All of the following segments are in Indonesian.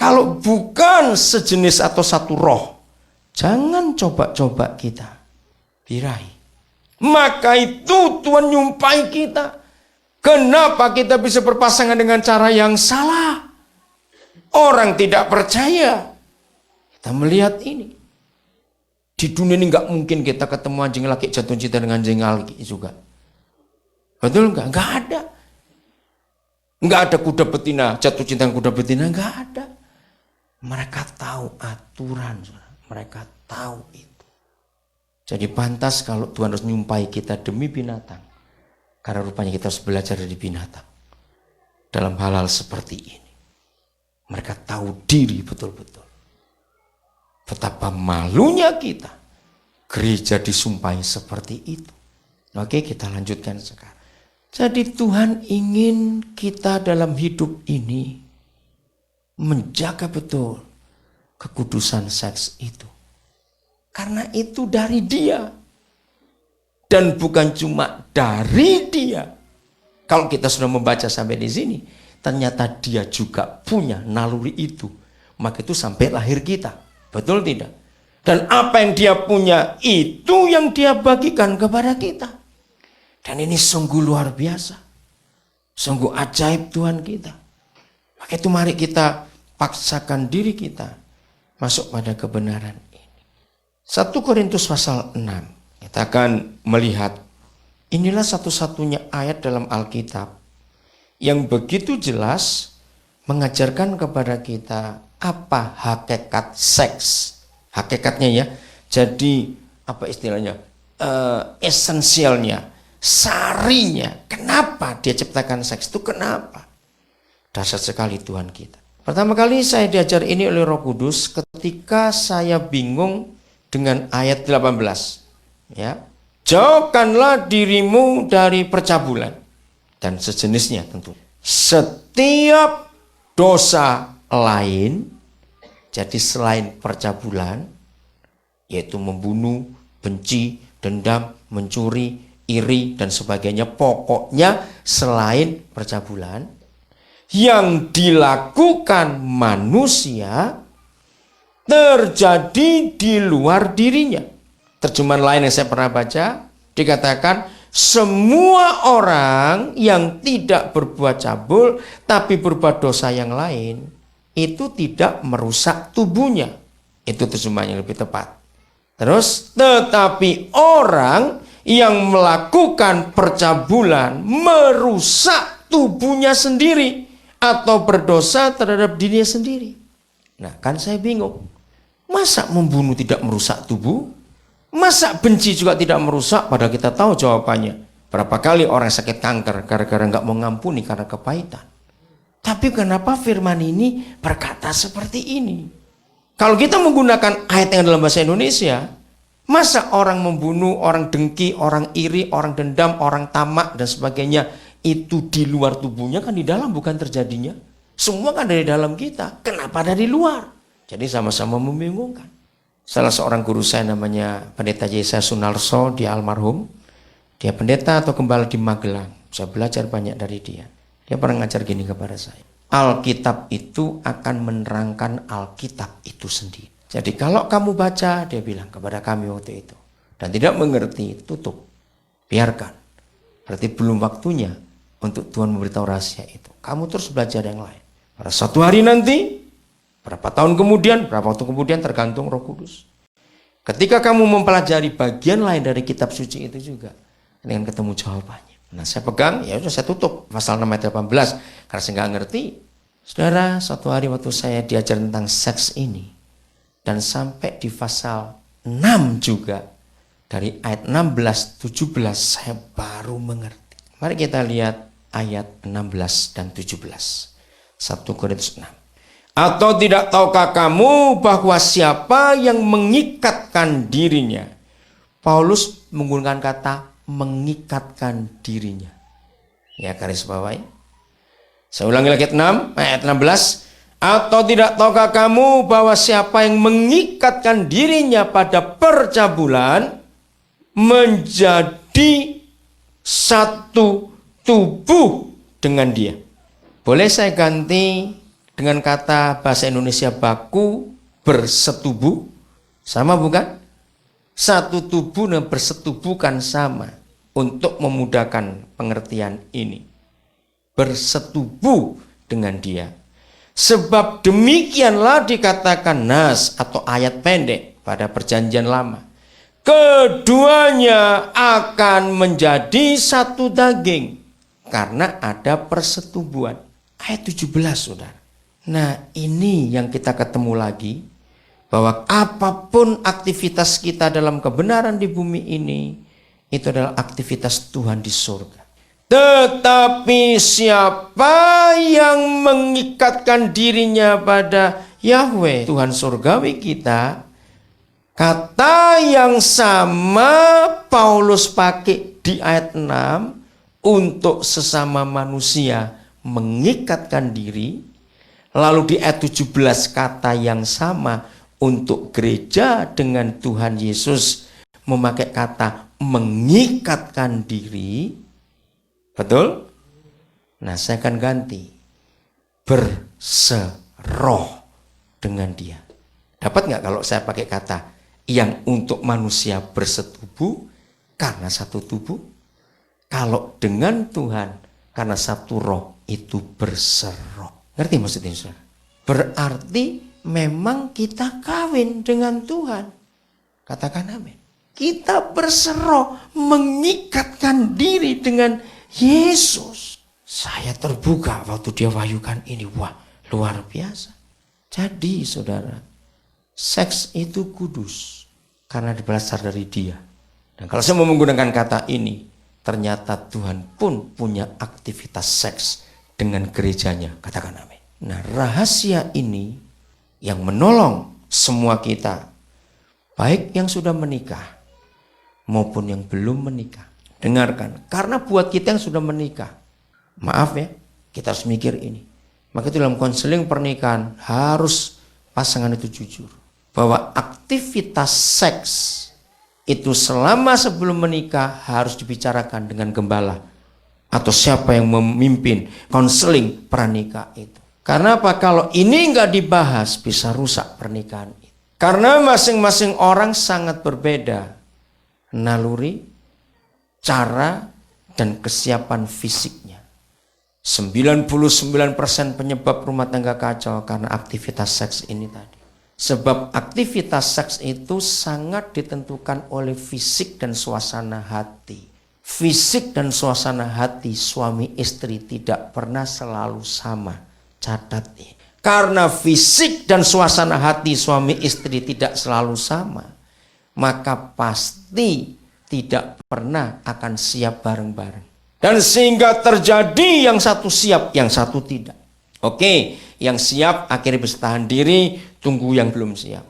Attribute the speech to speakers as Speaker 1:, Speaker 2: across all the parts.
Speaker 1: Kalau bukan sejenis atau satu roh, jangan coba-coba kita birahi. Maka itu Tuhan nyumpai kita. Kenapa kita bisa berpasangan dengan cara yang salah? Orang tidak percaya. Kita melihat ini. Di dunia ini nggak mungkin kita ketemu anjing laki jatuh cinta dengan anjing laki juga. Betul nggak? Nggak ada. Nggak ada kuda betina jatuh cinta dengan kuda betina. Nggak ada. Mereka tahu aturan. Mereka tahu itu. Jadi pantas kalau Tuhan harus menyumpai kita demi binatang. Karena rupanya kita harus belajar dari binatang. Dalam hal-hal seperti ini. Mereka tahu diri betul-betul. Betapa malunya kita. Gereja disumpahi seperti itu. Oke, kita lanjutkan sekarang. Jadi Tuhan ingin kita dalam hidup ini menjaga betul kekudusan seks itu. Karena itu dari Dia. Dan bukan cuma dari Dia. Kalau kita sudah membaca sampai di sini, ternyata Dia juga punya naluri itu. Maka itu sampai lahir kita. Betul tidak? Dan apa yang Dia punya itu yang Dia bagikan kepada kita. Dan ini sungguh luar biasa. Sungguh ajaib Tuhan kita. Maka itu mari kita paksakan diri kita masuk pada kebenaran ini. 1 Korintus pasal 6. Kita akan melihat inilah satu-satunya ayat dalam Alkitab yang begitu jelas mengajarkan kepada kita apa hakikat seks. Hakikatnya ya. Jadi apa istilahnya? Esensialnya, sarinya. Kenapa Dia ciptakan seks itu? Kenapa? Dahsyat sekali Tuhan kita. Pertama kali saya diajar ini oleh Roh Kudus ketika saya bingung dengan ayat 18. Ya. Jauhkanlah dirimu dari percabulan dan sejenisnya tentu. Setiap dosa lain, jadi selain percabulan, yaitu membunuh, benci, dendam, mencuri, iri, dan sebagainya. Pokoknya selain percabulan, yang dilakukan manusia terjadi di luar dirinya. Terjemahan lain yang saya pernah baca, dikatakan semua orang yang tidak berbuat cabul, tapi berbuat dosa yang lain, itu tidak merusak tubuhnya. Itu terjemahan yang lebih tepat. Terus, tetapi orang yang melakukan percabulan merusak tubuhnya sendiri atau berdosa terhadap dirinya sendiri. Nah, kan saya bingung. Masa membunuh tidak merusak tubuh? Masa benci juga tidak merusak? Padahal kita tahu jawabannya. Berapa kali orang sakit kanker gara-gara nggak mau ngampuni karena kepahitan. Tapi kenapa firman ini berkata seperti ini? Kalau kita menggunakan ayat yang dalam bahasa Indonesia, masa orang membunuh, orang dengki, orang iri, orang dendam, orang tamak dan sebagainya itu di luar tubuhnya? Kan di dalam bukan terjadinya. Semua kan dari dalam kita. Kenapa dari luar? Jadi sama-sama membingungkan. Salah seorang guru saya namanya Pendeta Yesa Sunarso, dia almarhum. Dia pendeta atau gembala di Magelang. Saya belajar banyak dari dia. Dia pernah ngajar gini kepada saya. Alkitab itu akan menerangkan Alkitab itu sendiri. Jadi kalau kamu baca, dia bilang kepada kami waktu itu, dan tidak mengerti, tutup. Biarkan. Berarti belum waktunya untuk Tuhan memberitahu rahasia itu. Kamu terus belajar yang lain. Pada suatu hari nanti, berapa tahun kemudian, berapa waktu kemudian, tergantung Roh Kudus. Ketika kamu mempelajari bagian lain dari kitab suci itu juga, dengan ketemu jawabannya. Nah, saya pegang, ya sudah saya tutup pasal 6 ayat 18 karena saya nggak ngerti. Saudara, suatu hari waktu saya diajar tentang seks ini dan sampai di pasal 6 juga dari ayat 16 17 saya baru mengerti. Mari kita lihat ayat 16 dan 17. 1 Korintus 6. Atau tidak tahukah kamu bahwa siapa yang mengikatkan dirinya? Paulus menggunakan kata mengikatkan dirinya. Ya, garis bawahi. Saya ulangi lagi ayat 16. Atau tidak tahukah kamu bahwa siapa yang mengikatkan dirinya pada percabulan menjadi satu tubuh dengan dia. Boleh saya ganti dengan kata bahasa Indonesia baku bersetubuh? Sama bukan? Satu tubuh dan bersetubuh kan sama untuk memudahkan pengertian ini. Bersetubuh dengan dia. Sebab demikianlah dikatakan nas atau ayat pendek pada perjanjian lama. Keduanya akan menjadi satu daging karena ada persetubuhan. Ayat 17 saudara. Nah ini yang kita ketemu lagi. Bahwa apapun aktivitas kita dalam kebenaran di bumi ini, itu adalah aktivitas Tuhan di surga. Tetapi siapa yang mengikatkan dirinya pada Yahweh, Tuhan surgawi kita, kata yang sama Paulus pakai di ayat 6 untuk sesama manusia mengikatkan diri. Lalu di ayat 17 kata yang sama untuk gereja dengan Tuhan Yesus memakai kata mengikatkan diri. Betul? Nah saya akan ganti. Berseroh dengan dia. Dapat nggak kalau saya pakai kata yang untuk manusia bersetubuh karena satu tubuh? Kalau dengan Tuhan karena satu roh itu berseroh. Ngerti maksudnya saudara? Berarti memang kita kawin dengan Tuhan. Katakan amin. Kita berseroh mengikatkan diri dengan Yesus. Saya terbuka waktu dia wahyukan ini. Wah, luar biasa. Jadi saudara, seks itu kudus karena berasal dari dia. Dan kalau saya mau menggunakan kata ini, ternyata Tuhan pun punya aktivitas seks dengan gerejanya. Katakan amin. Nah, rahasia ini yang menolong semua kita, baik yang sudah menikah maupun yang belum menikah. Dengarkan, karena buat kita yang sudah menikah, maaf ya, kita harus mikir ini. Maka itu dalam konseling pernikahan harus pasangan itu jujur bahwa aktivitas seks itu selama sebelum menikah harus dibicarakan dengan gembala atau siapa yang memimpin konseling pranikah itu. Karena apa? Kalau ini nggak dibahas bisa rusak pernikahan itu. Karena masing-masing orang sangat berbeda naluri, cara, dan kesiapan fisiknya. 99% penyebab rumah tangga kacau karena aktivitas seks ini tadi. Sebab aktivitas seks itu sangat ditentukan oleh fisik dan suasana hati. Fisik dan suasana hati suami istri tidak pernah selalu sama. Catat nih. Karena fisik dan suasana hati suami istri tidak selalu sama, maka pasti tidak pernah akan siap bareng-bareng. Dan sehingga terjadi yang satu siap, yang satu tidak. Oke, yang siap akhirnya bisa tahan diri, tunggu yang belum siap.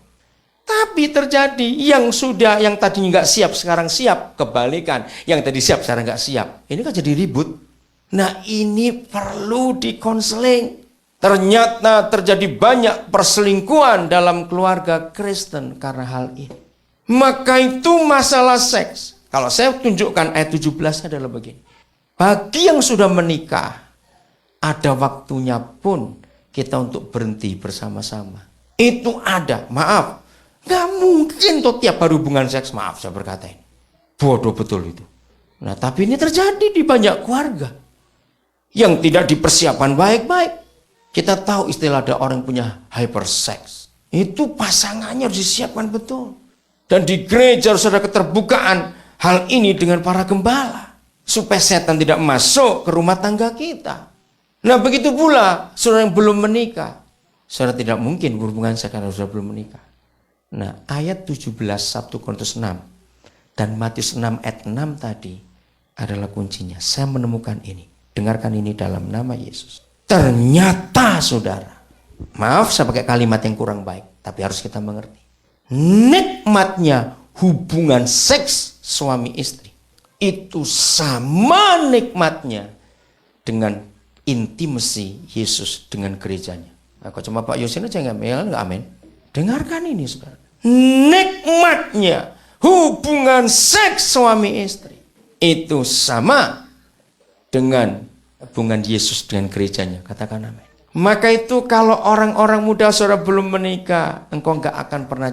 Speaker 1: Tapi terjadi yang tadi nggak siap sekarang siap, kebalikan. Yang tadi siap sekarang nggak siap. Ini kan jadi ribut. Nah ini perlu dikonseling. Ternyata terjadi banyak perselingkuhan dalam keluarga Kristen karena hal ini. Maka itu masalah seks. Kalau saya tunjukkan ayat 17 adalah begini. Bagi yang sudah menikah, ada waktunya pun kita untuk berhenti bersama-sama. Itu ada, maaf. Gak mungkin tuh tiap hari hubungan seks, maaf saya berkata ini. Bodoh betul itu. Nah tapi ini terjadi di banyak keluarga. Yang tidak dipersiapkan baik-baik. Kita tahu istilah ada orang yang punya hypersex. Itu pasangannya harus disiapkan betul. Dan di gereja harus ada keterbukaan hal ini dengan para gembala. Supaya setan tidak masuk ke rumah tangga kita. Nah begitu pula saudara yang belum menikah. Saudara tidak mungkin berhubungan seks karena saudara belum menikah. Nah ayat 17 1 Korintus 6 dan Matius 6 ayat 6 tadi adalah kuncinya. Saya menemukan ini. Dengarkan ini dalam nama Yesus. Ternyata saudara, maaf saya pakai kalimat yang kurang baik, tapi harus kita mengerti. Nikmatnya hubungan seks suami istri itu sama nikmatnya dengan intimasi Yesus dengan gerejanya. Nah, kok cuma Pak Yosin aja nggak amin? Dengarkan ini saudara. Nikmatnya hubungan seks suami istri itu sama dengan hubungan Yesus dengan gerejanya. Katakan amin. Maka itu kalau orang-orang muda saudara belum menikah, engkau nggak akan pernah